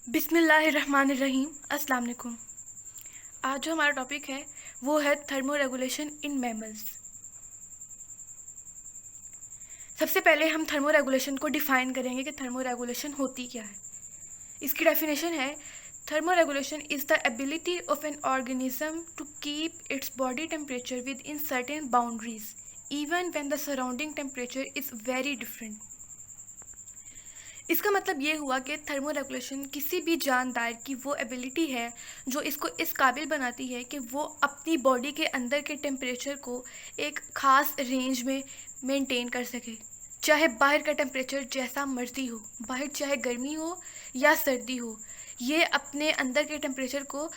बिस्मिल्लाहिर्रहमानिर्रहीम। अस्सलाम वालेकुम। आज जो हमारा टॉपिक है वो है थर्मो रेगुलेशन इन मैमल्स। सबसे पहले हम थर्मो रेगुलेशन को डिफ़ाइन करेंगे कि थर्मो रेगुलेशन होती क्या है। इसकी डेफिनेशन है thermoregulation is the ability of an organism to keep its body temperature within certain boundaries even when the surrounding temperature is very different. इसका मतलब ये हुआ कि थर्मो रेगुलेशन किसी भी जानदार की वो एबिलिटी है जो इसको इस काबिल बनाती है कि वो अपनी बॉडी के अंदर के टेम्परेचर को एक ख़ास रेंज में मेंटेन कर सके, चाहे बाहर का टेम्परेचर जैसा मर्जी हो, बाहर चाहे गर्मी हो या सर्दी हो, ये अपने अंदर के टेम्परेचर को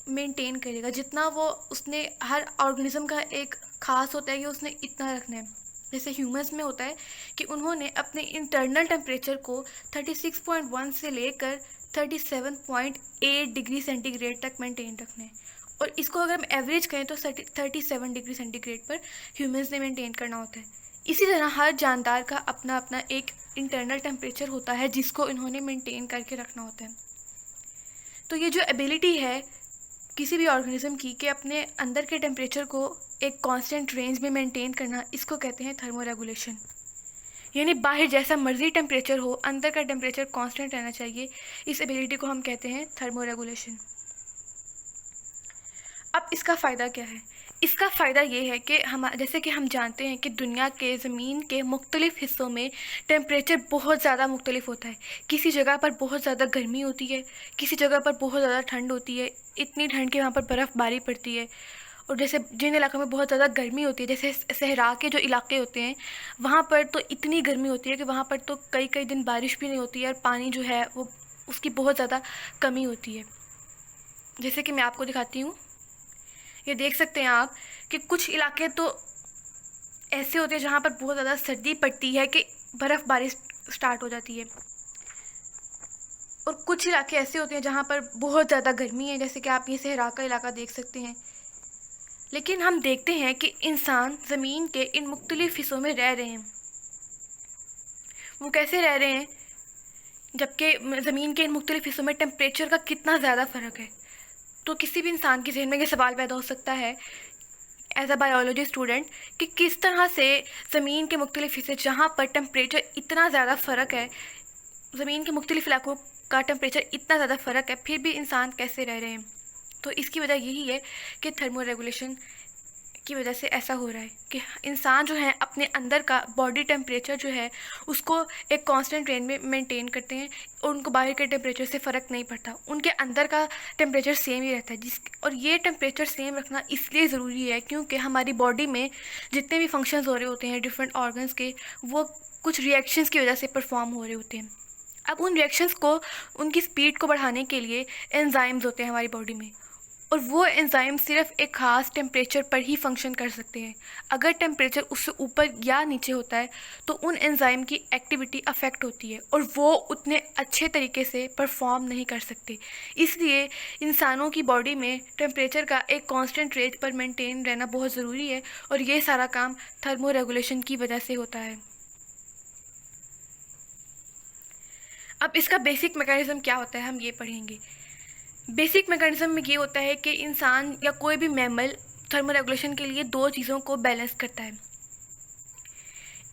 मेंटेन करेगा जितना वो उसने हर ऑर्गेनिज्म का एक ख़ास होता है कि उसने इतना रखना है। जैसे ह्यूमंस में होता है कि उन्होंने अपने इंटरनल टेम्परेचर को 36.1 से लेकर 37.8 डिग्री सेंटीग्रेड तक मेंटेन रखना है, और इसको अगर हम एवरेज करें तो 37 डिग्री सेंटीग्रेड पर ह्यूमंस ने मेंटेन करना होता है। इसी तरह हर जानदार का अपना अपना एक इंटरनल टेम्परेचर होता है जिसको इन्होंने मेंटेन करके रखना होता है। तो ये जो एबिलिटी है किसी भी ऑर्गेनिज्म की कि अपने अंदर के टेम्परेचर को एक कांस्टेंट रेंज में मेंटेन करना, इसको कहते हैं थर्मो रेगुलेशन। यानी बाहर जैसा मर्जी टेम्परेचर हो, अंदर का टेम्परेचर कांस्टेंट रहना चाहिए। इस एबिलिटी को हम कहते हैं थर्मो रेगुलेशन। अब इसका फ़ायदा क्या है? इसका फ़ायदा ये है कि जैसे कि हम जानते हैं कि दुनिया के ज़मीन के मुख्तलिफ़ हिस्सों में टेम्परेचर बहुत ज़्यादा मुख्तलिफ होता है। किसी जगह पर बहुत ज़्यादा गर्मी होती है, किसी जगह पर बहुत ज़्यादा ठंड होती है, इतनी ठंड कि वहाँ पर बर्फ़बारी पड़ती है। और जैसे जिन इलाकों में बहुत ज़्यादा गर्मी होती है, जैसे सहरा के जो इलाके होते हैं, वहाँ पर तो इतनी गर्मी होती है कि वहाँ पर तो कई कई दिन बारिश भी नहीं होती है और पानी जो है वो उसकी बहुत ज़्यादा कमी होती है। जैसे कि मैं आपको दिखाती हूँ, ये देख सकते हैं आप कि कुछ इलाके तो ऐसे होते हैं जहाँ पर बहुत ज़्यादा सर्दी पड़ती है कि बर्फ़बारी स्टार्ट हो जाती है, और कुछ इलाके ऐसे होते हैं जहाँ पर बहुत ज़्यादा गर्मी है, जैसे कि आप ये सहरा का इलाका देख सकते हैं। लेकिन हम देखते हैं कि इंसान ज़मीन के इन मुख्तलिफ़ हिस्सों में रह रहे हैं। वो कैसे रह रहे हैं जबकि ज़मीन के इन मुख्तलिफ़ हिस्सों में टेम्परेचर का कितना ज़्यादा फ़र्क है? तो किसी भी इंसान के जहन में ये सवाल पैदा हो सकता है एज अ बायोलॉजी स्टूडेंट कि किस तरह से ज़मीन के मुख्तलिफ़ हिस्से जहाँ पर टेम्परेचर इतना ज़्यादा फ़र्क है, ज़मीन के मुख्तलिफ़ इलाकों का टेम्परेचर इतना ज़्यादा फ़र्क है, फिर भी इंसान कैसे रह रहे हैं। तो इसकी वजह यही है कि थर्मो रेगुलेशन की वजह से ऐसा हो रहा है कि इंसान जो है अपने अंदर का बॉडी टेम्परेचर जो है उसको एक कांस्टेंट रेंज में मेंटेन करते हैं, और उनको बाहर के टेम्परेचर से फ़र्क नहीं पड़ता, उनके अंदर का टेम्परेचर सेम ही रहता है। और ये टेम्परेचर सेम रखना इसलिए ज़रूरी है क्योंकि हमारी बॉडी में जितने भी फंक्शंस हो रहे होते हैं डिफरेंट ऑर्गन्स के, वो कुछ रिएक्शंस की वजह से परफॉर्म हो रहे होते हैं। अब उन रिएक्शंस को, उनकी स्पीड को बढ़ाने के लिए एंजाइम्स होते हैं हमारी बॉडी में, और वो एंजाइम सिर्फ एक ख़ास टेम्परेचर पर ही फंक्शन कर सकते हैं। अगर टेम्परेचर उससे ऊपर या नीचे होता है तो उन एंजाइम की एक्टिविटी अफेक्ट होती है और वो उतने अच्छे तरीके से परफॉर्म नहीं कर सकते। इसलिए इंसानों की बॉडी में टेम्परेचर का एक कांस्टेंट रेंज पर मेंटेन रहना बहुत ज़रूरी है, और ये सारा काम थर्मो रेगुलेशन की वजह से होता है। अब इसका बेसिक मैकेनिज़्म क्या होता है हम ये पढ़ेंगे। बेसिक मैकेनिज़्म में ये होता है कि इंसान या कोई भी मैमल थर्मो रेगुलेशन के लिए दो चीज़ों को बैलेंस करता है।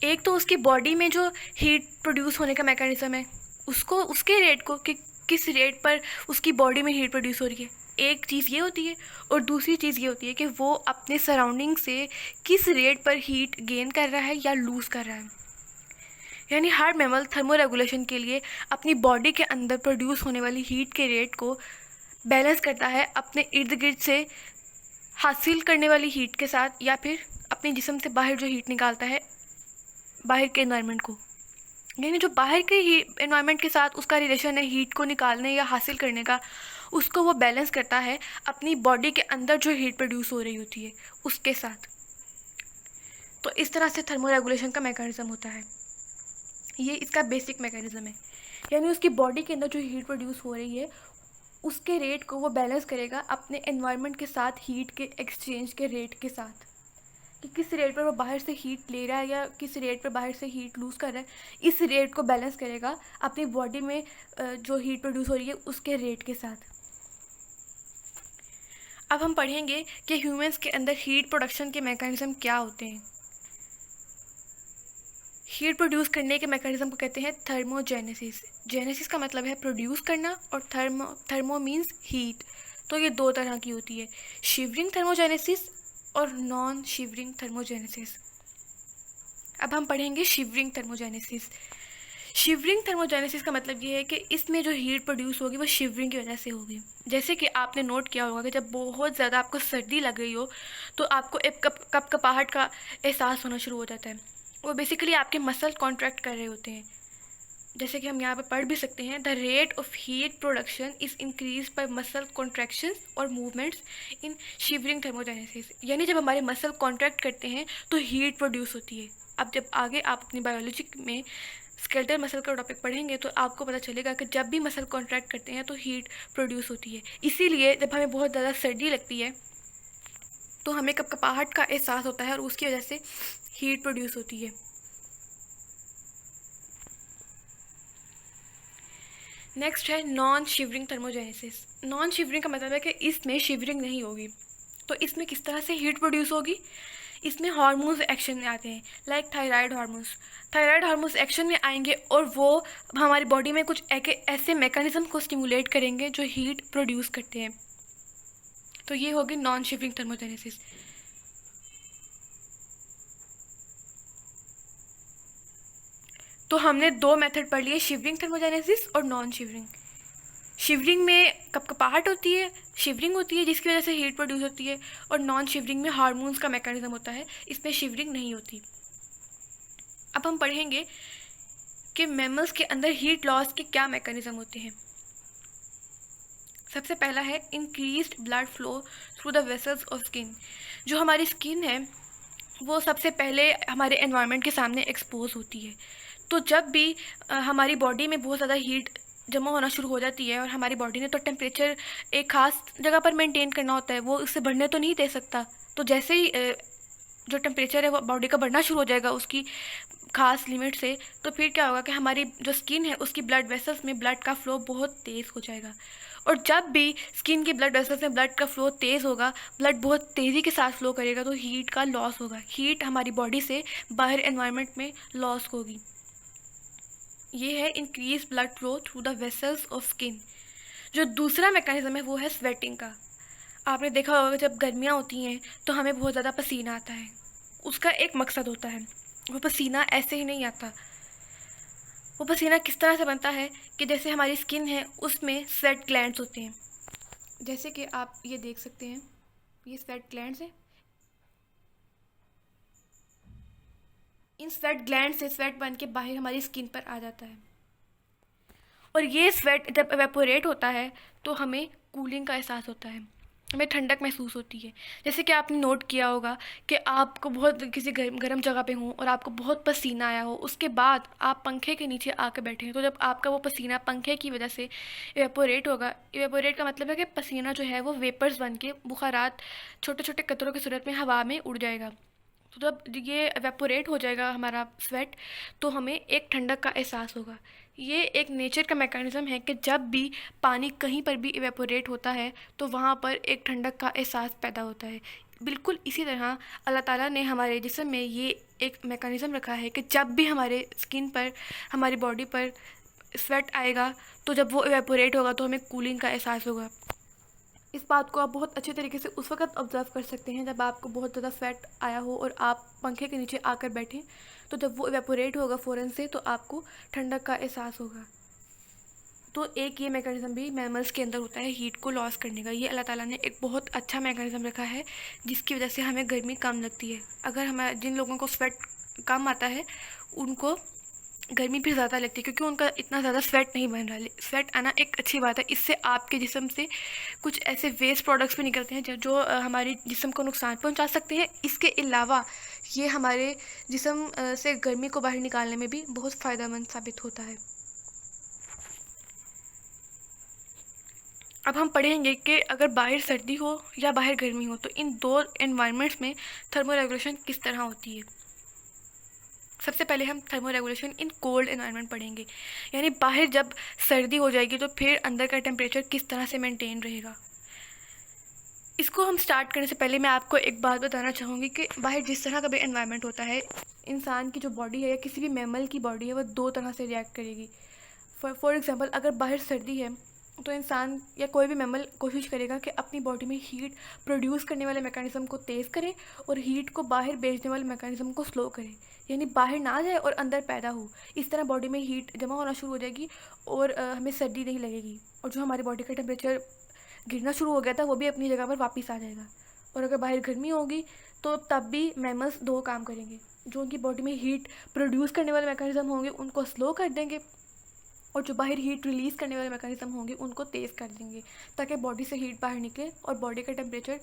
एक तो उसकी बॉडी में जो हीट प्रोड्यूस होने का मैकेनिज़्म है, उसको उसके रेट को कि किस रेट पर उसकी बॉडी में हीट प्रोड्यूस हो रही है, एक चीज़ ये होती है। और दूसरी चीज़ ये होती है कि वो अपने सराउंडिंग से किस रेट पर हीट गेन कर रहा है या लूज़ कर रहा है। यानी हर मैमल थर्मो रेगुलेशन के लिए अपनी बॉडी के अंदर प्रोड्यूस होने वाली हीट के रेट को बैलेंस करता है अपने इर्द गिर्द से हासिल करने वाली हीट के साथ, या फिर अपने जिस्म से बाहर जो हीट निकालता है बाहर के एनवायरनमेंट को। यानी जो बाहर के एनवायरनमेंट के साथ उसका रिलेशन है हीट को निकालने या हासिल करने का, उसको वो बैलेंस करता है अपनी बॉडी के अंदर जो हीट प्रोड्यूस हो रही होती है उसके साथ। तो इस तरह से थर्मो रेगुलेशन का मैकेनिज़्म होता है। ये इसका बेसिक मैकेनिज़्म है। यानी उसकी बॉडी के अंदर जो हीट प्रोड्यूस हो रही है उसके रेट को वो बैलेंस करेगा अपने एनवायरनमेंट के साथ हीट के एक्सचेंज के रेट के साथ। कि किस रेट पर वो बाहर से हीट ले रहा है या किस रेट पर बाहर से हीट लूज़ कर रहा है। इस रेट को बैलेंस करेगा अपनी बॉडी में जो हीट प्रोड्यूस हो रही है उसके रेट के साथ। अब हम पढ़ेंगे कि ह्यूमंस के अंदर हीट प्रोडक्शन के मैकेनिज्म क्या होते हैं। हीट प्रोड्यूस करने के मैकेनिज्म को कहते हैं थर्मोजेनेसिस। जेनेसिस का मतलब है प्रोड्यूस करना और थर्मो मीन्स हीट। तो ये दो तरह की होती है, शिवरिंग थर्मोजेनेसिस और नॉन शिवरिंग थर्मोजेनेसिस। अब हम पढ़ेंगे शिवरिंग थर्मोजेनेसिस। शिवरिंग थर्मोजेनेसिस का मतलब ये है कि इसमें जो हीट प्रोड्यूस होगी वो शिवरिंग की वजह से होगी। जैसे कि आपने नोट किया होगा कि जब बहुत ज़्यादा आपको सर्दी लग रही हो तो आपको एक कपकपाहट का एहसास होना शुरू हो जाता है। वो बेसिकली आपके मसल कॉन्ट्रैक्ट कर रहे होते हैं। जैसे कि हम यहाँ पे पढ़ भी सकते हैं, the rate of heat production is increase by muscle contraction और मूवमेंट्स इन शिवरिंग थर्मोजेनेसिस। यानी जब हमारे मसल कॉन्ट्रैक्ट करते हैं तो हीट प्रोड्यूस होती है। अब जब आगे आप अपनी बायोलॉजी में स्केलेटल मसल का टॉपिक पढ़ेंगे तो आपको पता चलेगा कि जब भी मसल कॉन्ट्रैक्ट करते हैं तो हीट प्रोड्यूस होती है। इसीलिए जब हमें बहुत ज़्यादा सर्दी लगती है तो हमें कपकपाहट का एहसास होता है और उसकी वजह से हीट प्रोड्यूस होती है। नेक्स्ट है non shivering thermogenesis. Non shivering का मतलब है कि इसमें शिवरिंग नहीं होगी। तो इसमें किस तरह से हीट प्रोड्यूस होगी, इसमें हार्मोन्स एक्शन में आते हैं, like thyroid hormones. Thyroid hormones action में आएंगे और वो हमारी बॉडी में कुछ ऐसे मैकेनिज्म को स्टिमुलेट करेंगे जो हीट प्रोड्यूस करते हैं। तो ये होगी नॉन शिवरिंग थर्मोजेनेसिस। तो हमने दो मेथड पढ़ लिए, शिवरिंग थर्मोजेनेसिस और नॉन शिवरिंग। शिवरिंग में कपकपाहट होती है, शिवरिंग होती है जिसकी वजह से हीट प्रोड्यूस होती है, और नॉन शिवरिंग में हार्मोन्स का मैकेनिज्म होता है, इसमें शिवरिंग नहीं होती। अब हम पढ़ेंगे कि मैमल्स के अंदर हीट लॉस के क्या मैकेनिज्म होते हैं। सबसे पहला है increased blood flow through the vessels of skin. जो हमारी स्किन है वो सबसे पहले हमारे एनवायरनमेंट के सामने एक्सपोज होती है। तो जब भी हमारी बॉडी में बहुत ज़्यादा हीट जमा होना शुरू हो जाती है और हमारी बॉडी ने तो टेम्परेचर एक ख़ास जगह पर मेंटेन करना होता है, वो उससे बढ़ने तो नहीं दे सकता। तो जैसे ही जो टेम्परेचर है वो बॉडी का बढ़ना शुरू हो जाएगा उसकी ख़ास लिमिट से, तो फिर क्या होगा कि हमारी जो स्किन है उसकी ब्लड वेसल्स में ब्लड का फ्लो बहुत तेज़ हो जाएगा। और जब भी स्किन की ब्लड वेसल्स में ब्लड का फ्लो तेज़ होगा, ब्लड बहुत तेज़ी के साथ फ्लो करेगा, तो हीट का लॉस होगा। हीट हमारी बॉडी से बाहर एनवायरनमेंट में लॉस होगी। ये है increase blood flow through the vessels of skin. जो दूसरा मैकेनिज्म है वो है स्वेटिंग का। आपने देखा होगा जब गर्मियाँ होती हैं तो हमें बहुत ज़्यादा पसीना आता है। उसका एक मकसद होता है, वो पसीना ऐसे ही नहीं आता। वो पसीना किस तरह से बनता है कि जैसे हमारी स्किन है उसमें स्वेट ग्लैंड्स होते हैं। जैसे कि आप ये देख सकते हैं, ये स्वेट ग्लैंड्स हैं। इन स्वेट ग्लैंड से स्वेट बन के बाहर हमारी स्किन पर आ जाता है, और ये स्वेट जब एवेपोरेट होता है तो हमें कूलिंग का एहसास होता है, हमें ठंडक महसूस होती है। जैसे कि आपने नोट किया होगा कि आपको बहुत किसी गर्म जगह पे हो और आपको बहुत पसीना आया हो, उसके बाद आप पंखे के नीचे आकर बैठे हैं, तो जब आपका वो पसीना पंखे की वजह से एवेपोरेट होगा, एवेपोरेट का मतलब है कि पसीना जो है वो वेपर्स बन के बुखारात छोटे छोटे कतरों की सूरत में हवा में उड़ जाएगा। तो जब ये एवेपोरेट हो जाएगा हमारा स्वेट, तो हमें एक ठंडक का एहसास होगा। ये एक नेचर का मैकेनिज्म है कि जब भी पानी कहीं पर भी इवेपोरेट होता है तो वहाँ पर एक ठंडक का एहसास पैदा होता है। बिल्कुल इसी तरह अल्लाह ताला ने हमारे जिस्म में ये एक मैकेनिज्म रखा है कि जब भी हमारे स्किन पर, हमारी बॉडी पर स्वेट आएगा तो जब वो इवेपोरेट होगा तो हमें कूलिंग का एहसास होगा। इस बात को आप बहुत अच्छे तरीके से उस वक्त ऑब्जर्व कर सकते हैं जब आपको बहुत ज़्यादा स्वेट आया हो और आप पंखे के नीचे आकर बैठें, तो जब वो इवेपोरेट होगा फ़ौरन से तो आपको ठंडक का एहसास होगा। तो एक ये मैकेनिज़्म भी मैमल्स के अंदर होता है हीट को लॉस करने का। ये अल्लाह ताला ने एक बहुत अच्छा मैकेनिज़्म रखा है जिसकी वजह से हमें गर्मी कम लगती है। अगर हमारे जिन लोगों को स्वेट कम आता है उनको गर्मी भी ज़्यादा लगती है क्योंकि उनका इतना ज़्यादा स्वेट नहीं बन रहा। स्वेट आना एक अच्छी बात है, इससे आपके जिस्म से कुछ ऐसे वेस्ट प्रोडक्ट्स भी निकलते हैं जो हमारे जिस्म को नुकसान पहुंचा सकते हैं। इसके अलावा ये हमारे जिस्म से गर्मी को बाहर निकालने में भी बहुत फ़ायदेमंद साबित होता है। अब हम पढ़ेंगे कि अगर बाहर सर्दी हो या बाहर गर्मी हो तो इन दो एनवायरनमेंट्स में थर्मो रेगुलेशन किस तरह होती है। सबसे पहले हम thermo regulation in cold environment पढ़ेंगे, यानी बाहर जब सर्दी हो जाएगी तो फिर अंदर का टेम्परेचर किस तरह से मेंटेन रहेगा। इसको हम स्टार्ट करने से पहले मैं आपको एक बात बताना चाहूँगी कि बाहर जिस तरह का भी एनवायरनमेंट होता है, इंसान की जो बॉडी है या किसी भी मैमल की बॉडी है वो दो तरह से रिएक्ट करेगी। फॉर एग्जांपल अगर बाहर सर्दी है तो इंसान या कोई भी मैमल कोशिश करेगा कि अपनी बॉडी में हीट प्रोड्यूस करने वाले मैकेनिज़्म को तेज़ करे और हीट को बाहर भेजने वाले मैकेनिज़्म को स्लो करे, यानी बाहर ना जाए और अंदर पैदा हो। इस तरह बॉडी में हीट जमा होना शुरू हो जाएगी और हमें सर्दी नहीं लगेगी, और जो हमारी बॉडी का टेम्परेचर गिरना शुरू हो गया था वो भी अपनी जगह पर वापस आ जाएगा। और अगर बाहर गर्मी होगी तो तब भी मैमल्स दो काम करेंगे, जो उनकी बॉडी में हीट प्रोड्यूस करने वाले मैकेनिज़्म होंगे उनको स्लो कर देंगे, और जो बाहर हीट रिलीज़ करने वाले मैकेनिज़्म होंगे उनको तेज़ कर देंगे, ताकि बॉडी से हीट बाहर निकले और बॉडी का टेम्परेचर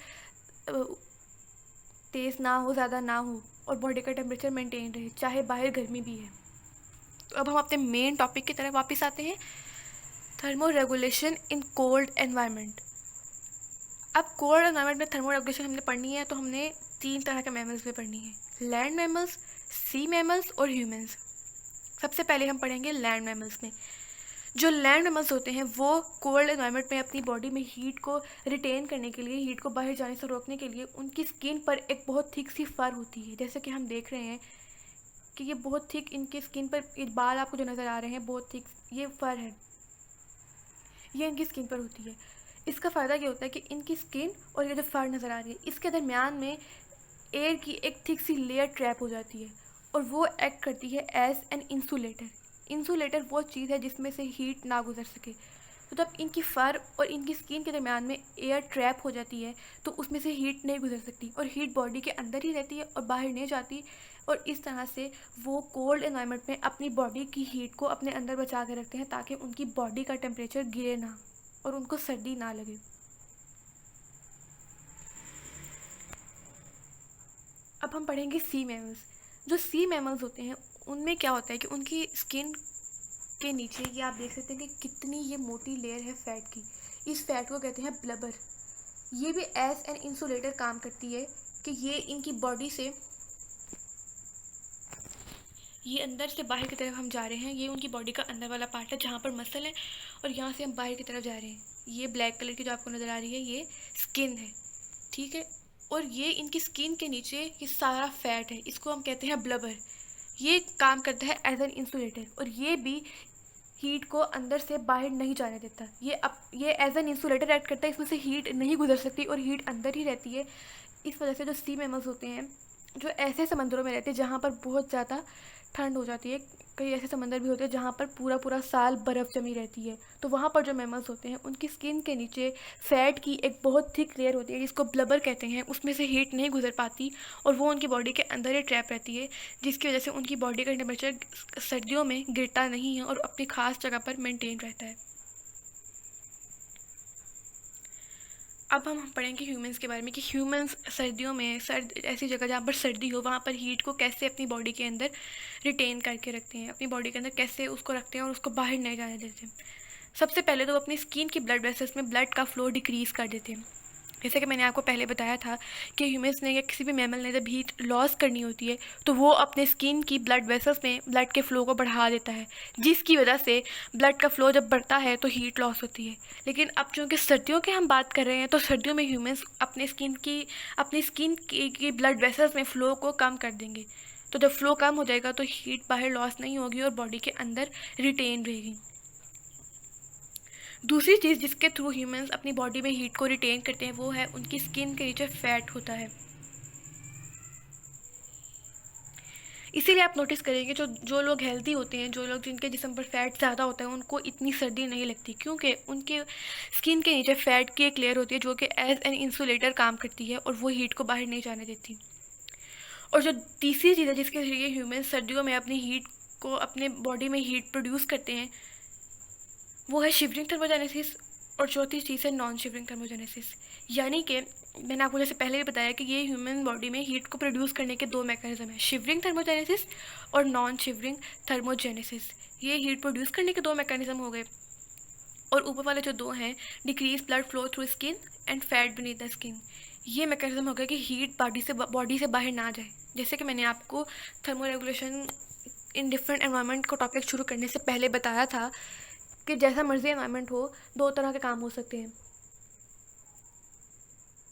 तेज़ ना हो, ज़्यादा ना हो, और बॉडी का टेम्परेचर मेंटेन रहे, चाहे बाहर गर्मी भी है। तो अब हम अपने मेन टॉपिक की तरफ वापस आते हैं, thermo regulation in cold environment. अब कोल्ड एनवायरनमेंट में थर्मो रेगुलेशन हमने पढ़नी है तो हमने तीन तरह के मैमल्स में पढ़नी है, लैंड मैमल्स, सी मैमल्स और ह्यूमंस। सबसे पहले हम पढ़ेंगे लैंड मैमल्स में। जो लैंड मैमल्स होते हैं वो कोल्ड एनवायरनमेंट में अपनी बॉडी में हीट को रिटेन करने के लिए, हीट को बाहर जाने से रोकने के लिए उनकी स्किन पर एक बहुत थिक सी फर होती है। जैसे कि हम देख रहे हैं कि ये बहुत थिक, इनकी स्किन पर ये बाल आपको जो नज़र आ रहे हैं बहुत थिक ये फर है, ये इनकी स्किन पर होती है। इसका फ़ायदा ये होता है कि इनकी स्किन और ये जो फर नज़र आ रही है इसके दरमियान में एयर की एक थिक सी लेयर ट्रैप हो जाती है और वो एक्ट करती है एज एन इंसुलेटर। इंसुलेटर वो चीज़ है जिसमें से हीट ना गुजर सके। तो जब इनकी फ़र और इनकी स्किन के दरमियान में एयर ट्रैप हो जाती है तो उसमें से हीट नहीं गुजर सकती और हीट बॉडी के अंदर ही रहती है और बाहर नहीं जाती, और इस तरह से वो कोल्ड एनवायरनमेंट में अपनी बॉडी की हीट को अपने अंदर बचा के रखते हैं ताकि उनकी बॉडी का टेम्परेचर गिरे ना और उनको सर्दी ना लगे। अब हम पढ़ेंगे सी मैमल्स। जो सी मैमल्स होते हैं उनमें क्या होता है कि उनकी स्किन के नीचे ये आप देख सकते हैं कि कितनी ये मोटी लेयर है फैट की। इस फैट को कहते हैं ब्लबर। ये भी एज एन इंसुलेटर काम करती है कि ये इनकी बॉडी से, ये अंदर से बाहर की तरफ हम जा रहे हैं, ये उनकी बॉडी का अंदर वाला पार्ट है जहाँ पर मसल है, और यहाँ से हम बाहर की तरफ जा रहे हैं। ये ब्लैक कलर की जो आपको नज़र आ रही है ये स्किन है, ठीक है। और ये इनकी स्किन के नीचे ये सारा फैट है, इसको हम कहते हैं ब्लबर। ये काम करता है एज एन इंसुलेटर और ये भी हीट को अंदर से बाहर नहीं जाने देता। ये एज एन इंसुलेटर एक्ट करता है, इसमें से हीट नहीं गुजर सकती और हीट अंदर ही रहती है। इस वजह से जो सी मैमल्स होते हैं जो ऐसे समंदरों में रहते हैं जहाँ पर बहुत ज़्यादा ठंड हो जाती है, कई ऐसे समंदर भी होते हैं जहाँ पर पूरा पूरा साल बर्फ़ जमी रहती है, तो वहाँ पर जो मैमल्स होते हैं उनकी स्किन के नीचे फैट की एक बहुत थिक लेयर होती है जिसको ब्लबर कहते हैं। उसमें से हीट नहीं गुजर पाती और वो उनकी बॉडी के अंदर ही ट्रैप रहती है, जिसकी वजह से उनकी बॉडी का टेम्परेचर सर्दियों में गिरता नहीं है और अपनी ख़ास जगह पर मेंटेन रहता है। अब हम पढ़ेंगे ह्यूमंस के बारे में कि ह्यूमंस सर्दियों में ऐसी जगह जहाँ पर सर्दी हो वहाँ पर हीट को कैसे अपनी बॉडी के अंदर रिटेन करके रखते हैं, अपनी बॉडी के अंदर कैसे उसको रखते हैं और उसको बाहर नहीं जाने देते हैं। सबसे पहले तो अपनी स्किन की ब्लड वेसल्स में ब्लड का फ्लो डिक्रीज़ कर देते हैं। जैसे कि मैंने आपको पहले बताया था कि ह्यूमंस ने या किसी भी मैमल ने जब हीट लॉस करनी होती है तो वो अपने स्किन की ब्लड वेसल्स में ब्लड के फ़्लो को बढ़ा देता है, जिसकी वजह से ब्लड का फ़्लो जब बढ़ता है तो हीट लॉस होती है। लेकिन अब चूँकि सर्दियों की हम बात कर रहे हैं तो सर्दियों में ह्यूमंस अपनी स्किन की ब्लड वेसल्स में फ़्लो को कम कर देंगे। तो जब फ़्लो कम हो जाएगा तो हीट बाहर लॉस नहीं होगी और बॉडी के अंदर रिटेन रहेगी। दूसरी चीज़ जिसके थ्रू ह्यूमंस अपनी बॉडी में हीट को रिटेन करते हैं वो है उनकी स्किन के नीचे फैट होता है। इसीलिए आप नोटिस करेंगे जो लोग हेल्दी होते हैं, जो लोग जिनके जिस्म पर फैट ज़्यादा होता है उनको इतनी सर्दी नहीं लगती, क्योंकि उनके स्किन के नीचे फैट की एक लेयर होती है जो कि एज एन इंसुलेटर काम करती है और वो हीट को बाहर नहीं जाने देती। और जो तीसरी चीज़ है जिसके जरिए ह्यूमंस सर्दियों में अपनी हीट को, अपने बॉडी में हीट प्रोड्यूस करते हैं वो है शिवरिंग थर्मोजेनेसिस, और चौथी चीज़ है नॉन शिवरिंग थर्मोजेनेसिस। यानी कि मैंने आपको जैसे पहले भी बताया कि ये ह्यूमन बॉडी में हीट को प्रोड्यूस करने के दो मैकेनिज्म हैं, शिवरिंग थर्मोजेनेसिस और नॉन शिवरिंग थर्मोजेनेसिस। ये हीट प्रोड्यूस करने के दो मैकेनिज्म हो गए। और ऊपर वाले जो दो हैं, decrease blood flow through skin and fat beneath the skin. ये मैकेनिज्म हो गया कि हीट बॉडी से बाहर ना जाए। जैसे कि मैंने आपको thermo regulation in different environment को टॉपिक शुरू करने से पहले बताया था कि जैसा मर्जी एनवायरनमेंट हो, दो तरह के काम हो सकते हैं।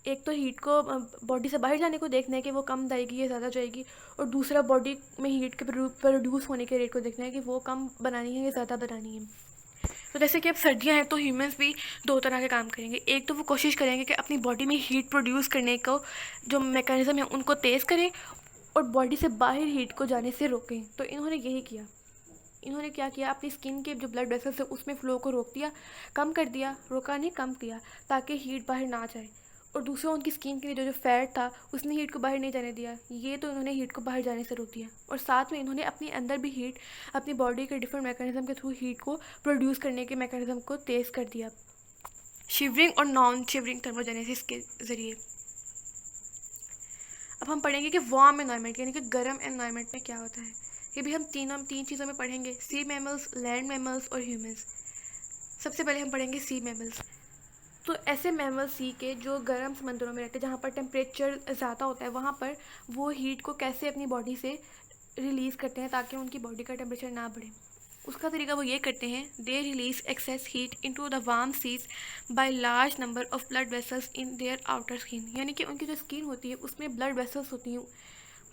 एक तो हीट को बॉडी से बाहर जाने को देखना है कि वो कम जाएगी या ज़्यादा जाएगी, और दूसरा बॉडी में हीट के प्रोड्यूस होने के रेट को देखना है कि वो कम बनानी है या ज़्यादा बनानी है। तो जैसे कि अब सर्दियाँ हैं तो ह्यूमंस भी दो तरह के काम करेंगे। एक तो वो कोशिश करेंगे कि अपनी बॉडी में हीट प्रोड्यूस करने को जो मैकेनिज्म है उनको तेज़ करें और बॉडी से बाहर हीट को जाने से रोकें। तो इन्होंने यही किया। इन्होंने क्या किया, अपनी स्किन के जो ब्लड वेसल्स है उसमें फ़्लो को रोक दिया, कम कर दिया, रोका नहीं कम किया, ताकि हीट बाहर ना जाए। और दूसरा उनकी स्किन के लिए जो फैट था उसने हीट को बाहर नहीं जाने दिया। ये तो इन्होंने हीट को बाहर जाने से रोक दिया। और साथ में इन्होंने अपने अंदर भी हीट, अपनी बॉडी के डिफरेंट मैकेनिज्म के थ्रू हीट को प्रोड्यूस करने के मैकेनिज्म को तेज़ कर दिया, शिवरिंग और नॉन शिवरिंग थर्मोजेनेसिस के ज़रिए। अब हम पढ़ेंगे कि वार्म एनवायरनमेंट यानी कि गर्म एनवायरनमेंट में क्या होता है। ये भी हम तीन चीज़ों में पढ़ेंगे, सी मैमल्स, लैंड मैमल्स और ह्यूमंस। सबसे पहले हम पढ़ेंगे सी मैमल्स। तो ऐसे मैमल सी के जो गर्म समंदरों में रहते हैं, जहाँ पर टेम्परेचर ज़्यादा होता है, वहाँ पर वो हीट को कैसे अपनी बॉडी से रिलीज़ करते हैं ताकि उनकी बॉडी का टेम्परेचर ना बढ़े। उसका तरीका वो ये करते हैं, they release excess heat into the warm seas by large number of blood vessels in their outer skin. यानी कि उनकी जो स्किन होती है उसमें ब्लड वेसल्स होती हैं,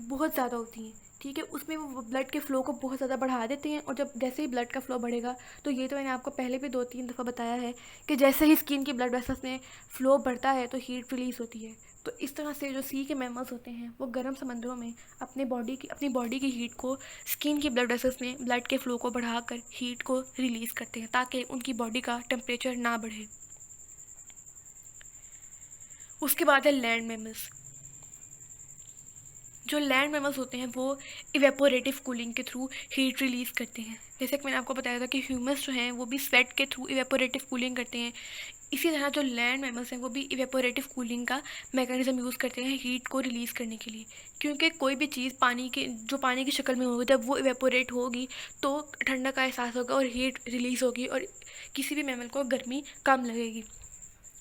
बहुत ज़्यादा होती हैं, ठीक है। उसमें वो ब्लड के फ़्लो को बहुत ज़्यादा बढ़ा देते हैं। और जब जैसे ही ब्लड का फ़्लो बढ़ेगा, तो ये तो मैंने आपको पहले भी 2-3 दफ़ा बताया है कि जैसे ही स्किन की ब्लड वेसल्स में फ़्लो बढ़ता है तो हीट रिलीज़ होती है। तो इस तरह से जो सी के मैमल्स होते हैं वो गर्म समंदरों में अपनी बॉडी की हीट को स्किन की ब्लड वेसल्स में ब्लड के फ़्लो को बढ़ाकर हीट को रिलीज़ करते हैं ताकि उनकी बॉडी का टेम्परेचर ना बढ़े। उसके बाद है लैंड मैमल्स। जो लैंड मैमल्स होते हैं वो इवेपोरेटिव कूलिंग के थ्रू हीट रिलीज़ करते हैं। जैसे कि मैंने आपको बताया था कि ह्यूमंस जो हैं वो भी स्वेट के थ्रू इवेपोरेटिव कूलिंग करते हैं। इसी तरह जो लैंड मैमल्स हैं वो भी इवेपोरेटिव कूलिंग का मैकेनिज्म यूज़ करते हैं हीट को रिलीज़ करने के लिए। क्योंकि कोई भी चीज़ पानी की शक्ल में होगी, जब वो इवेपोरेट होगी तो ठंडक का एहसास होगा और हीट रिलीज़ होगी और किसी भी मैमल को गर्मी कम लगेगी।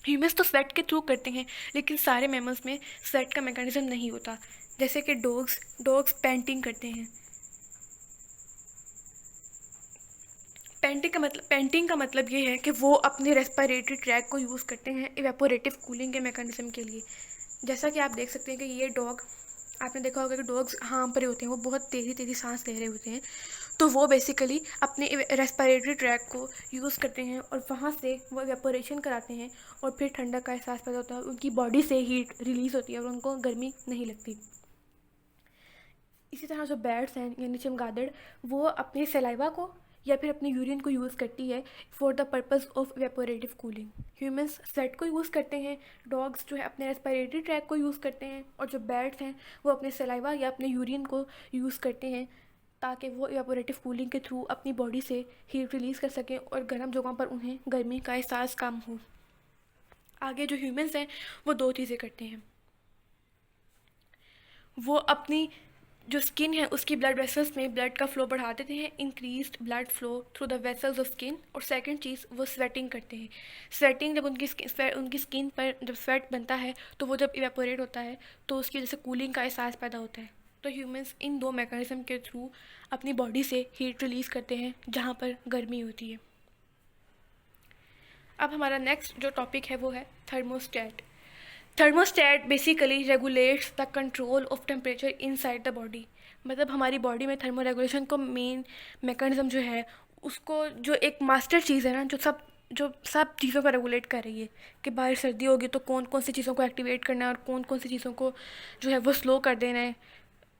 ह्यूमंस तो स्वेट के थ्रू करते हैं, लेकिन सारे मैमल्स में स्वेट का मैकेनिज्म नहीं होता। जैसे कि डॉग्स पेंटिंग करते हैं। पेंटिंग का मतलब ये है कि वो अपने रेस्पिरेटरी ट्रैक को यूज़ करते हैं इवेपोरेटिव कूलिंग के मैकेनिज्म के लिए। जैसा कि आप देख सकते हैं कि ये डॉग, आपने देखा होगा कि डॉग्स हाम परे होते हैं, वो बहुत तेज़ी सांस ले रहे होते हैं। तो वो बेसिकली अपने रेस्पिरेटरी ट्रैक को यूज़ करते हैं और वहाँ से वो इवेपोरेशन कराते हैं और फिर ठंडक का एहसास पैदा होता है, उनकी बॉडी से हीट रिलीज़ होती है और उनको गर्मी नहीं लगती। इसी तरह जो बैट्स हैं यानी चमगादड़, वो अपने सलाइवा को या फिर अपने यूरिन को यूज़ करती है for the purpose of evaporative cooling. Humans sweat को यूज़ करते हैं, डॉग्स जो है अपने रेस्पिरेटरी ट्रैक को यूज़ करते हैं, और जो बैट्स हैं वो अपने सलाइवा या अपने यूरिन को यूज़ करते हैं ताकि वो इवेपोरेटिव कूलिंग के थ्रू अपनी बॉडी से हीट रिलीज़ कर सकें और गर्म जगहों पर उन्हें गर्मी का एहसास कम हो। आगे जो ह्यूमंस हैं वो दो चीज़ें करते हैं, वो अपनी जो स्किन है उसकी ब्लड वेसल्स में ब्लड का फ्लो बढ़ा देते हैं, increased blood flow through the vessels of skin. और सेकंड चीज़, वो स्वेटिंग करते हैं। स्वेटिंग जब उनकी स्किन पर जब स्वेट बनता है तो वो जब इवेपोरेट होता है तो उसकी वजह से कूलिंग का एहसास पैदा होता है। तो ह्यूमंस इन दो मैकेनिज्म के थ्रू अपनी बॉडी से हीट रिलीज़ करते हैं जहाँ पर गर्मी होती है। अब हमारा नेक्स्ट जो टॉपिक है वो है thermostat. Thermostat basically regulates the control of temperature inside the body. मतलब हमारी बॉडी में थर्मो रेगुलेशन को मेन मैकेनिज्म जो है उसको, जो एक मास्टर चीज़ है ना, जो सब चीज़ों को रेगुलेट कर रही है कि बाहर सर्दी होगी तो कौन कौन सी चीज़ों को एक्टिवेट करना है और कौन कौन सी चीज़ों को जो है वो स्लो कर देना है,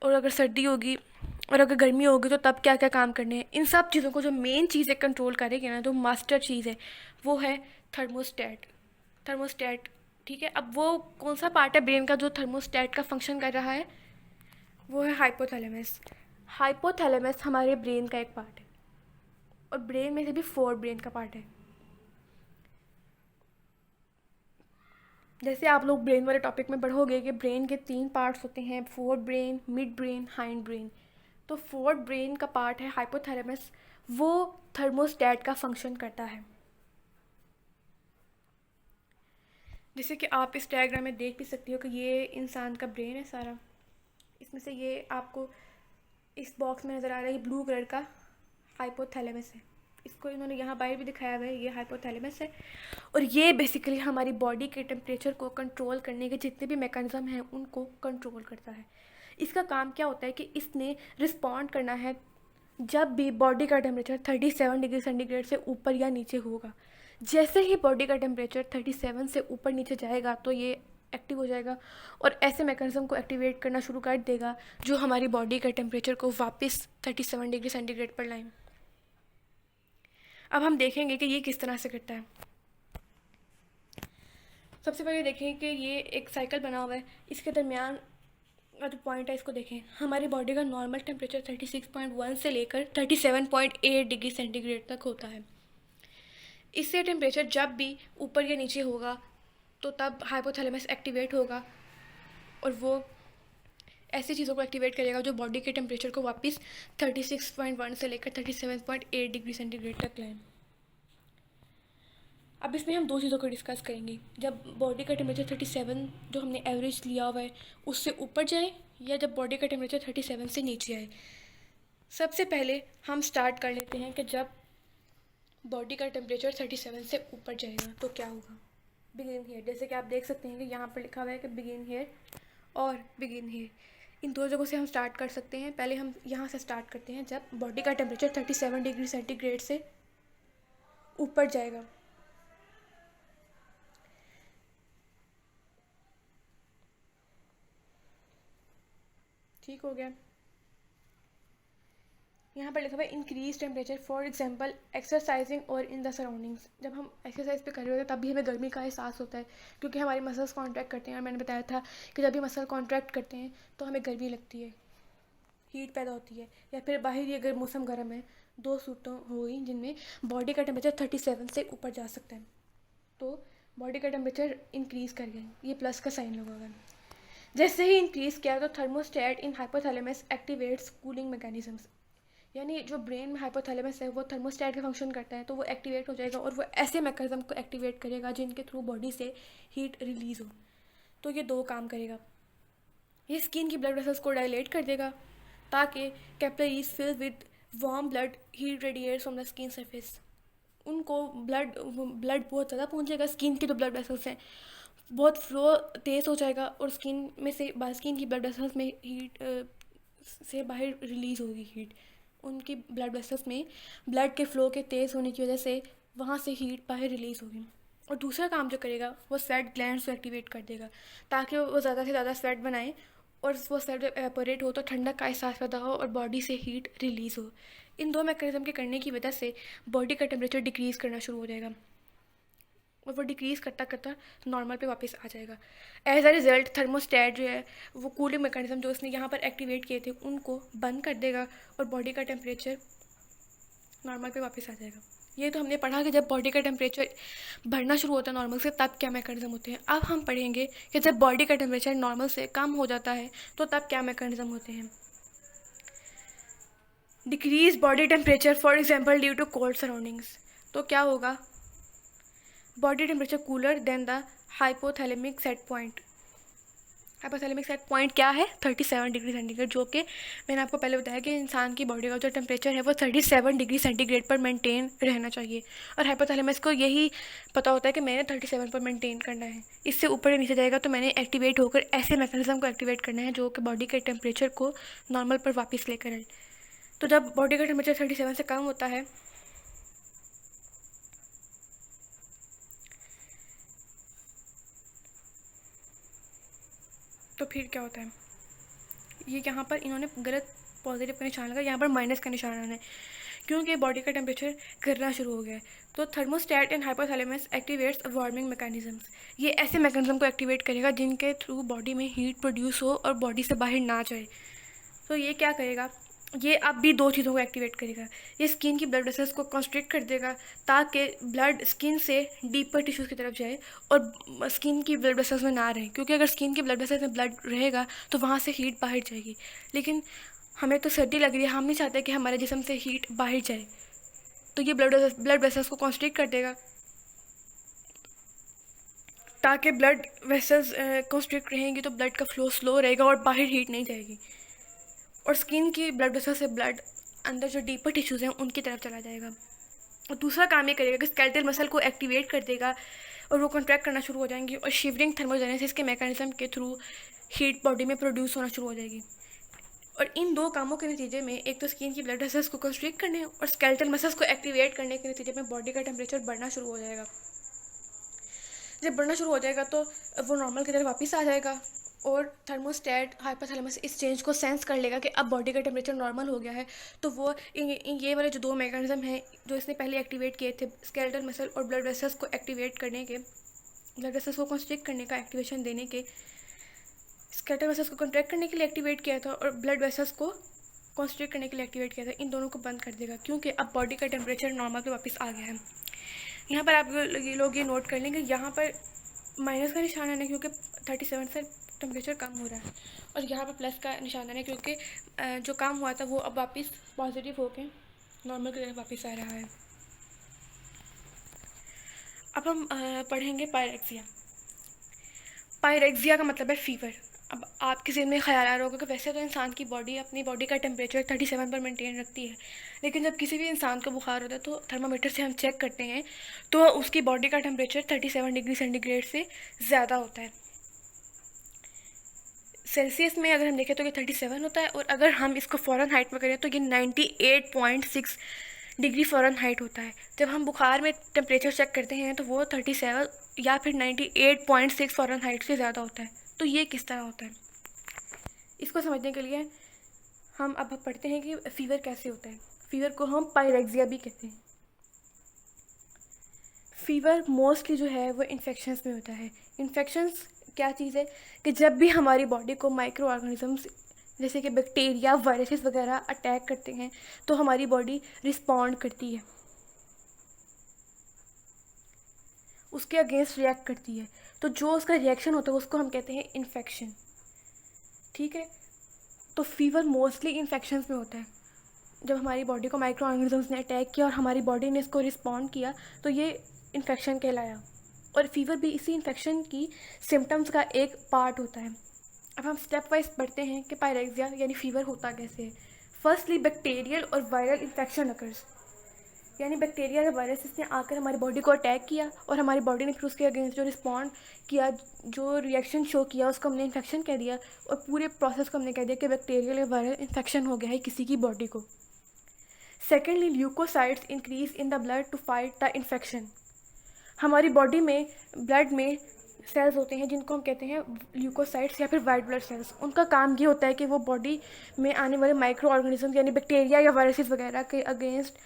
और अगर सर्दी होगी और अगर गर्मी होगी तो तब क्या क्या काम करने हैं। इन सब चीज़ों को जो मेन चीज़ है कंट्रोल करेगी ना, जो मास्टर चीज़ है, वो है थर्मोस्टेट। ठीक है। अब वो कौन सा पार्ट है ब्रेन का जो थर्मोस्टेट का फंक्शन कर रहा है, वो है हाइपोथैलेमस। हाइपोथैलेमस हमारे ब्रेन का एक पार्ट है और ब्रेन में से भी 4 ब्रेन का पार्ट है। जैसे आप लोग ब्रेन वाले टॉपिक में पढ़ोगे कि ब्रेन के 3 पार्ट्स होते हैं, fore brain, mid brain, hind brain. तो 4 ब्रेन का पार्ट है हाइपोथैलेमस, वो थर्मोस्टेट का फंक्शन करता है। जैसे कि आप इस डायग्राम में देख भी सकती हो कि ये इंसान का ब्रेन है सारा। इसमें से ये आपको इस बॉक्स में नज़र आ रहा है, ये ब्लू कलर का हाइपोथैलेमस है। इसको इन्होंने यहाँ बाहर भी दिखाया हुआ है, ये हाइपोथैलेमस है। और ये बेसिकली हमारी बॉडी के टेम्परेचर को कंट्रोल करने के जितने भी मैकेनिज़्म हैं उनको कंट्रोल करता है। इसका काम क्या होता है कि इसने रिस्पॉन्ड करना है जब भी बॉडी का टेम्परेचर 37 डिग्री सेंटीग्रेड से ऊपर या नीचे होगा। जैसे ही बॉडी का टेम्परेचर 37 से ऊपर नीचे जाएगा तो ये एक्टिव हो जाएगा और ऐसे मैकेनिज्म को एक्टिवेट करना शुरू कर देगा जो हमारी बॉडी का टेम्परेचर को वापस 37 डिग्री सेंटीग्रेड पर लाएं। अब हम देखेंगे कि ये किस तरह से करता है। सबसे पहले देखें कि ये एक साइकिल बना हुआ है, इसके दरमियान का जो पॉइंट है इसको देखें। हमारी बॉडी का नॉर्मल टेम्परेचर 36.1 से लेकर 37.8 डिग्री सेंटीग्रेड तक होता है। इससे टेम्परेचर जब भी ऊपर या नीचे होगा तो तब हाइपोथैलेमस एक्टिवेट होगा और वो ऐसी चीज़ों को एक्टिवेट करेगा जो बॉडी के टेम्परेचर को वापस 36.1 से लेकर 37.8 डिग्री सेंटीग्रेड तक लाएं। अब इसमें हम दो चीज़ों को डिस्कस करेंगे, जब बॉडी का टेम्परेचर 37 जो हमने एवरेज लिया हुआ है उससे ऊपर जाए या जब बॉडी का टेम्परेचर 37 से नीचे आए। सबसे पहले हम स्टार्ट कर लेते हैं कि जब बॉडी का टेम्परेचर 37 से ऊपर जाएगा तो क्या होगा। बिगिन हियर, जैसे कि आप देख सकते हैं कि यहाँ पर लिखा हुआ है कि बिगिन हियर और बिगिन हियर, इन दो जगहों से हम स्टार्ट कर सकते हैं। पहले हम यहाँ से स्टार्ट करते हैं जब बॉडी का टेम्परेचर 37 डिग्री सेंटीग्रेड से ऊपर जाएगा। ठीक हो गया। यहाँ पर लिखा हुआ है increase temperature for example exercising और इन द सराउंडिंग्स। जब हम एक्सरसाइज पे कर रहे होते हैं तब भी हमें गर्मी का एहसास होता है क्योंकि हमारी मसल्स कॉन्ट्रैक्ट करते हैं। और मैंने बताया था कि जब भी मसल कॉन्ट्रैक्ट करते हैं तो हमें गर्मी लगती है, हीट पैदा होती है। या फिर बाहर ही अगर मौसम गर्म है, दो सूरतों हुई जिनमें बॉडी का टेम्परेचर 37 से ऊपर जा सकता है, तो बॉडी का टेम्परेचर इंक्रीज़ कर गया, ये प्लस का साइन लगा हुआ है। जैसे ही इंक्रीज़ किया तो थर्मोस्टेट इन हाइपोथैलेमस एक्टिवेट्स कूलिंग मैकेनिज्म्स, यानी जो ब्रेन में हाइपोथैलेमस है वो थर्मोस्टेट का फंक्शन करता है, तो वो एक्टिवेट हो जाएगा और वो ऐसे मैकेनिज्म को एक्टिवेट करेगा जिनके थ्रू बॉडी से हीट रिलीज़ हो। तो ये दो काम करेगा। ये स्किन की ब्लड वेसल्स को डायलेट कर देगा ताकि capillaries fill with warm blood heat radiates from the skin surface. उनको ब्लड बहुत ज़्यादा पहुँचेगा, स्किन के जो ब्लड वेसल्स हैं बहुत फ्लो तेज़ हो जाएगा और स्किन में से स्किन की ब्लड वेसल्स में हीट से बाहर रिलीज़ होगी हीट। उनकी ब्लड वेसल्स में ब्लड के फ्लो के तेज़ होने की वजह से वहाँ से हीट बाहर रिलीज़ होगी। और दूसरा काम जो करेगा वो स्वेट ग्लैंड्स को एक्टिवेट कर देगा ताकि वो ज़्यादा से ज़्यादा स्वेट बनाए और वो स्वेट एवापोरेट हो तो ठंडक का एहसास पैदा हो और बॉडी से हीट रिलीज़ हो। इन दो मैकेनिज्म के करने की वजह से बॉडी का टेम्परेचर डिक्रीज़ करना शुरू हो जाएगा और वो डिक्रीज़ करता करता नॉर्मल पे वापस आ जाएगा। एज अ रिज़ल्ट थर्मोस्टेट जो है वो कूलिंग मैकेनिज्म जो उसने यहाँ पर एक्टिवेट किए थे उनको बंद कर देगा और बॉडी का टेम्परेचर नॉर्मल पे वापस आ जाएगा। ये तो हमने पढ़ा कि जब बॉडी का टेम्परेचर बढ़ना शुरू होता है नॉर्मल से तब क्या मैकेनिज्म होते हैं। अब हम पढ़ेंगे कि जब बॉडी का टेम्परेचर नॉर्मल से कम हो जाता है तो तब क्या मैकेनिज्म होते हैं। Decrease body temperature for example due to cold surroundings, तो क्या होगा, body temperature cooler than the hypothalamic set point. Hypothalamic set point क्या है, 37 डिग्री सेंटीग्रेड, जो कि मैंने आपको पहले बताया कि इंसान की बॉडी का जो टेम्परेचर है वो 37 डिग्री सेंटीग्रेड पर मेंटेन रहना चाहिए। और हाइपोथैलेमस को यही पता होता है कि मैंने 37 पर मेंटेन करना है, इससे ऊपर नीचे जाएगा तो मैंने एक्टिवेट होकर ऐसे मैकेनिज्म को एक्टिवेट करना है जो कि बॉडी के टेम्परेचर को नॉर्मल पर वापस लेकर आए। तो जब बॉडी का टेम्परेचर 37 से कम होता है तो फिर क्या होता है, ये यहाँ पर इन्होंने गलत पॉजिटिव का निशान लगा, यहाँ पर माइनस का निशान आना है क्योंकि बॉडी का टेम्परेचर गिरना शुरू हो गया है। तो thermostat and hypothalamus activates warming mechanisms, ये ऐसे मैकेनिज्म को एक्टिवेट करेगा जिनके थ्रू बॉडी में हीट प्रोड्यूस हो और बॉडी से बाहर ना जाए। तो ये क्या करेगा, ये अब भी दो चीज़ों को एक्टिवेट करेगा। ये स्किन की ब्लड वेसल्स को कॉन्स्ट्रिक्ट कर देगा ताकि ब्लड स्किन से डीपर टिश्यूज़ की तरफ जाए और स्किन की ब्लड वेसल्स में ना रहे, क्योंकि अगर स्किन की ब्लड वेसल्स में ब्लड रहेगा तो वहाँ से हीट बाहर जाएगी। लेकिन हमें तो सर्दी लग रही है, हम नहीं चाहते कि हमारे जिस्म से हीट बाहर जाए, तो ये ब्लड वेसल्स को कॉन्स्ट्रिक्ट कर देगा ताकि ब्लड वेसल्स कंस्ट्रिक्ट रहेंगी तो ब्लड का फ्लो स्लो रहेगा और बाहर हीट नहीं जाएगी, और स्किन की ब्लड वेसल से ब्लड अंदर जो डीपर टिश्यूज़ हैं उनकी तरफ चला जाएगा। और दूसरा काम ये करेगा कि स्केलेटल मसल को एक्टिवेट कर देगा और वो कॉन्ट्रैक्ट करना शुरू हो जाएंगी, और शिवरिंग थर्मोजेनेसिस के मैकेनिज्म के थ्रू हीट बॉडी में प्रोड्यूस होना शुरू हो जाएगी। और इन दो कामों के नतीजे में, एक तो स्किन की ब्लड वेसल्स को कंस्ट्रिक्ट करने और स्केलेटल मसल्स को एक्टिवेट करने के नतीजे में बॉडी का टेम्परेचर बढ़ना शुरू हो जाएगा। जब बढ़ना शुरू हो जाएगा तो वो नॉर्मल की तरफ वापस आ जाएगा, और थर्मोस्टेट हाइपोथैलेमस इस चेंज को सेंस कर लेगा कि अब बॉडी का टेम्परेचर नॉर्मल हो गया है। तो वो ये वाले जो दो मैकेनिज्म हैं जो इसने पहले एक्टिवेट किए थे, स्केलेटल मसल और ब्लड वेसल्स को एक्टिवेट करने के, ब्लड वेसल्स को कंस्ट्रिक्ट करने का, एक्टिवेशन देने के, स्केलेटल मसल्स को कॉन्ट्रैक्ट करने के लिए एक्टिवेट किया था और ब्लड वेसल्स को कंस्ट्रिक्ट करने के लिए एक्टिवेट किया था, इन दोनों को बंद कर देगा क्योंकि अब बॉडी का टेम्परेचर नॉर्मल पे वापस आ गया है। यहाँ पर आप लोग ये नोट कर लेंगे, यहाँ पर माइनस का निशान है क्योंकि 37 से टेम्परेचर कम हो रहा है, और यहाँ पर प्लस का निशान है क्योंकि जो काम हुआ था वो अब वापस पॉजिटिव होके नॉर्मल की तरफ वापस आ रहा है। अब हम पढ़ेंगे पायरेक्सिया। पायरेक्सिया का मतलब है फीवर। अब आपके ज़हन में ख्याल आ रहा होगा कि वैसे तो इंसान की बॉडी अपनी बॉडी का टेम्परेचर 37 पर मेंटेन रखती है, लेकिन जब किसी भी इंसान को बुखार होता है तो थर्मामीटर से हम चेक करते हैं तो उसकी बॉडी का टेम्परेचर 37 डिग्री सेंटीग्रेड से ज़्यादा होता है। सेल्सियस में अगर हम देखें तो ये 37 होता है, और अगर हम इसको फ़ॉरेनहाइट में करें तो ये 98.6 डिग्री फ़ॉरेनहाइट होता है। जब हम बुखार में टेम्परेचर चेक करते हैं तो वो 37 या फिर 98.6 फ़ॉरेनहाइट से ज़्यादा होता है। तो ये किस तरह होता है, इसको समझने के लिए हम अब पढ़ते हैं कि फ़ीवर कैसे होता है। फ़ीवर को हम पायरेक्सिया भी कहते हैं। फ़ीवर मोस्टली जो है वो इन्फेक्शंस में होता है। इन्फेक्शंस क्या चीज़ है कि जब भी हमारी बॉडी को माइक्रो ऑर्गेनिजम्स जैसे कि बैक्टीरिया, वायरसेस वगैरह अटैक करते हैं तो हमारी बॉडी रिस्पॉन्ड करती है, उसके अगेंस्ट रिएक्ट करती है। तो जो उसका रिएक्शन होता है उसको हम कहते हैं इन्फेक्शन। ठीक है, तो फीवर मोस्टली इन्फेक्शंस में होता है। जब हमारी बॉडी को माइक्रो ऑर्गेनिजम्स ने अटैक किया और हमारी बॉडी ने इसको रिस्पॉन्ड किया तो ये इन्फेक्शन कहलाया, और फीवर भी इसी इन्फेक्शन की सिम्टम्स का एक पार्ट होता है। अब हम स्टेप वाइज पढ़ते हैं कि पायरेक्सिया यानी फ़ीवर होता कैसे है। फर्स्टली बैक्टीरियल और वायरल इन्फेक्शन अकर्स, यानी बैक्टीरिया या वायरसेस ने आकर हमारी बॉडी को अटैक किया और हमारी बॉडी ने फिर उसके अगेंस्ट जो रिस्पॉन्ड किया, जो रिएक्शन शो किया, उसको हमने इन्फेक्शन कह दिया, और पूरे प्रोसेस को हमने कह दिया कि बैक्टीरियल या वायरल इन्फेक्शन हो गया है किसी की बॉडी को। Secondly leukocytes increase in the blood to fight the infection. हमारी बॉडी में ब्लड में सेल्स होते हैं जिनको हम कहते हैं ल्यूकोसाइट्स या फिर वाइट ब्लड सेल्स। उनका काम ये होता है कि वो बॉडी में आने वाले माइक्रो ऑर्गेनिज्म यानी बैक्टीरिया या वायरसेस वगैरह के अगेंस्ट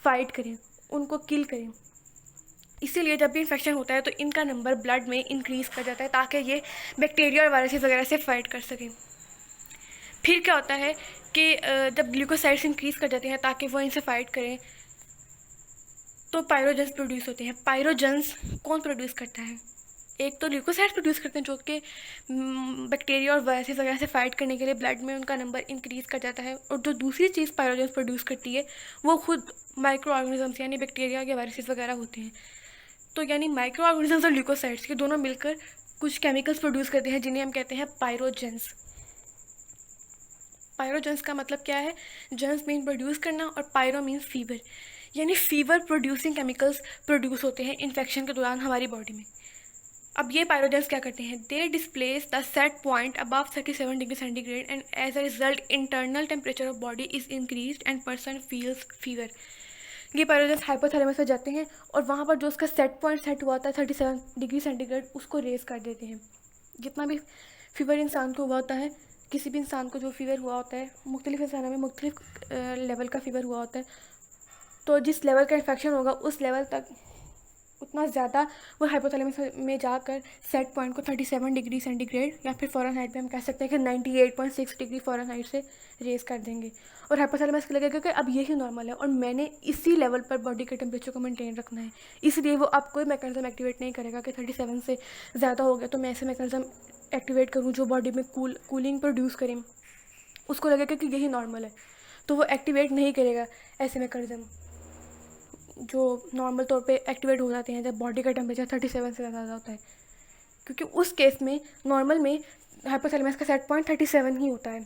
फाइट करें, उनको किल करें। इसीलिए जब भी इन्फेक्शन होता है तो इनका नंबर ब्लड में इंक्रीज़ कर जाता है ताकि ये बैक्टीरिया और वायरसेस वगैरह से फाइट कर सकें। फिर क्या होता है कि जब ग्लूकोसाइड्स इंक्रीज़ कर जाते हैं ताकि वो इनसे फाइट करें तो पायरोजेंस प्रोड्यूस होते हैं। पायरोजेंस कौन प्रोड्यूस करता है? एक तो ल्यूकोसाइड्स प्रोड्यूस करते हैं जो कि बैक्टीरिया और वायरसेस वगैरह से फाइट करने के लिए ब्लड में उनका नंबर इंक्रीज़ कर जाता है, और जो दूसरी चीज़ पायरोजेंस प्रोड्यूस करती है वो खुद माइक्रो ऑर्गेनिजम्स यानी बैक्टीरिया या वायरसेस वगैरह होते हैं। तो यानी माइक्रो ऑर्गेनिजम्स और ल्यूकोसाइड्स ये दोनों मिलकर कुछ केमिकल्स प्रोड्यूस करते हैं जिन्हें हम कहते हैं पायरोजेंस। पायरोजेंस का मतलब क्या है? जेंस मीन प्रोड्यूस करना और पायरो मीन्स फीवर, यानी फीवर प्रोड्यूसिंग केमिकल्स प्रोड्यूस होते हैं इन्फेक्शन के दौरान हमारी बॉडी में। अब ये पायरोजेंस क्या करते हैं? They displace the set point above 37 degree centigrade and as a result internal temperature of body is increased and person feels fever. ये पायरोजेंस हाइपोथैलेमस में जाते हैं और वहाँ पर जो उसका सेट पॉइंट सेट हुआ था 37 डिग्री सेंटीग्रेड उसको रेज कर देते हैं। जितना भी फीवर इंसान को हुआ होता है, किसी भी इंसान को जो फीवर हुआ होता है, मुख्तलिफ इंसानों में मुख्तलिफ लेवल का फीवर हुआ होता है, तो जिस लेवल का इन्फेक्शन होगा उस लेवल तक उतना ज़्यादा वो हाइपोथैलेमस में जाकर सेट पॉइंट को 37 डिग्री सेंटीग्रेड या फिर फ़ॉरेनहाइट पे हम कह सकते हैं कि 98.6 डिग्री फ़ॉरेनहाइट से रेज कर देंगे, और हाइपोथैलेमस को लगेगा कि अब यही नॉर्मल है और मैंने इसी लेवल पर बॉडी के टेम्परेचर को मेंटेन रखना है। इसलिए वो अब कोई मैकेनिज्म एक्टिवेट नहीं करेगा कि 37 से ज़्यादा हो गया तो मैं ऐसे मैकेनिज्म एक्टिवेट करूँ जो बॉडी में कूलिंग प्रोड्यूस करें। उसको लगेगा कि यही नॉर्मल है तो वो एक्टिवेट नहीं करेगा ऐसे मैकेनिज्म जो नॉर्मल तौर पे एक्टिवेट हो जाते हैं जब बॉडी का टेम्परेचर 37 से ज़्यादा होता है। क्योंकि उस केस में नॉर्मल में हाइपोथैलेमस का सेट पॉइंट 37 ही होता है,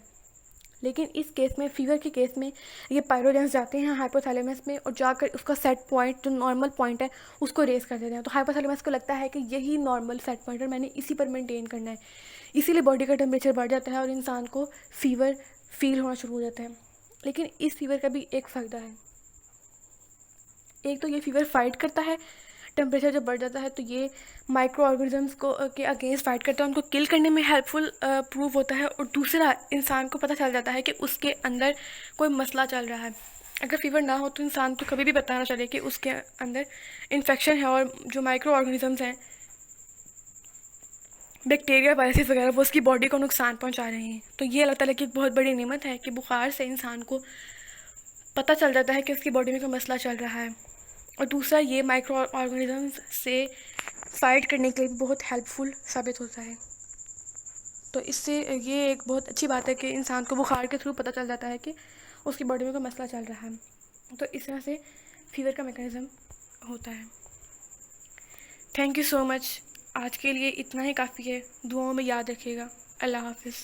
लेकिन इस केस में, फीवर के केस में, ये पायरोजेंस जाते हैं हाइपोथैलेमस में और जाकर उसका सेट पॉइंट, जो नॉर्मल पॉइंट है, उसको रेस कर देते हैं। तो हाइपोथैलेमस को लगता है कि यही नॉर्मल सेट पॉइंट है, मैंने इसी पर मेंटेन करना है, इसीलिए बॉडी का टेम्परेचर बढ़ जाता है और इंसान को फीवर फील होना शुरू हो जाता है। लेकिन इस फीवर का भी एक फ़ायदा है। एक तो ये फीवर फाइट करता है, टेम्परेचर जब बढ़ जाता है तो ये माइक्रो ऑर्गेनिजम्स को के अगेंस्ट फाइट करता है, उनको किल करने में हेल्पफुल प्रूव होता है। और दूसरा, इंसान को पता चल जाता है कि उसके अंदर कोई मसला चल रहा है। अगर फीवर ना हो तो इंसान को कभी भी पता ना चले कि उसके अंदर इन्फेक्शन है और जो माइक्रो ऑर्गेनिजम्स हैं, बैक्टीरिया, वायरसेस वगैरह, वो उसकी बॉडी को नुकसान पहुंचा रहे हैं। तो ये अल्लाह ताला की एक बहुत बड़ी नेमत है कि बुखार से इंसान को पता चल जाता है कि उसकी बॉडी में कोई मसला चल रहा है। और दूसरा, ये माइक्रो ऑर्गेनिजम्स से फाइट करने के लिए भी बहुत हेल्पफुल साबित होता है। तो इससे ये एक बहुत अच्छी बात है कि इंसान को बुखार के थ्रू पता चल जाता है कि उसकी बॉडी में कोई मसला चल रहा है। तो इस तरह से फीवर का मैकेनिज़्म होता है। Thank you so much. आज के लिए इतना ही काफ़ी है। दुआओं में याद रखिएगा। अल्लाह हाफिज़।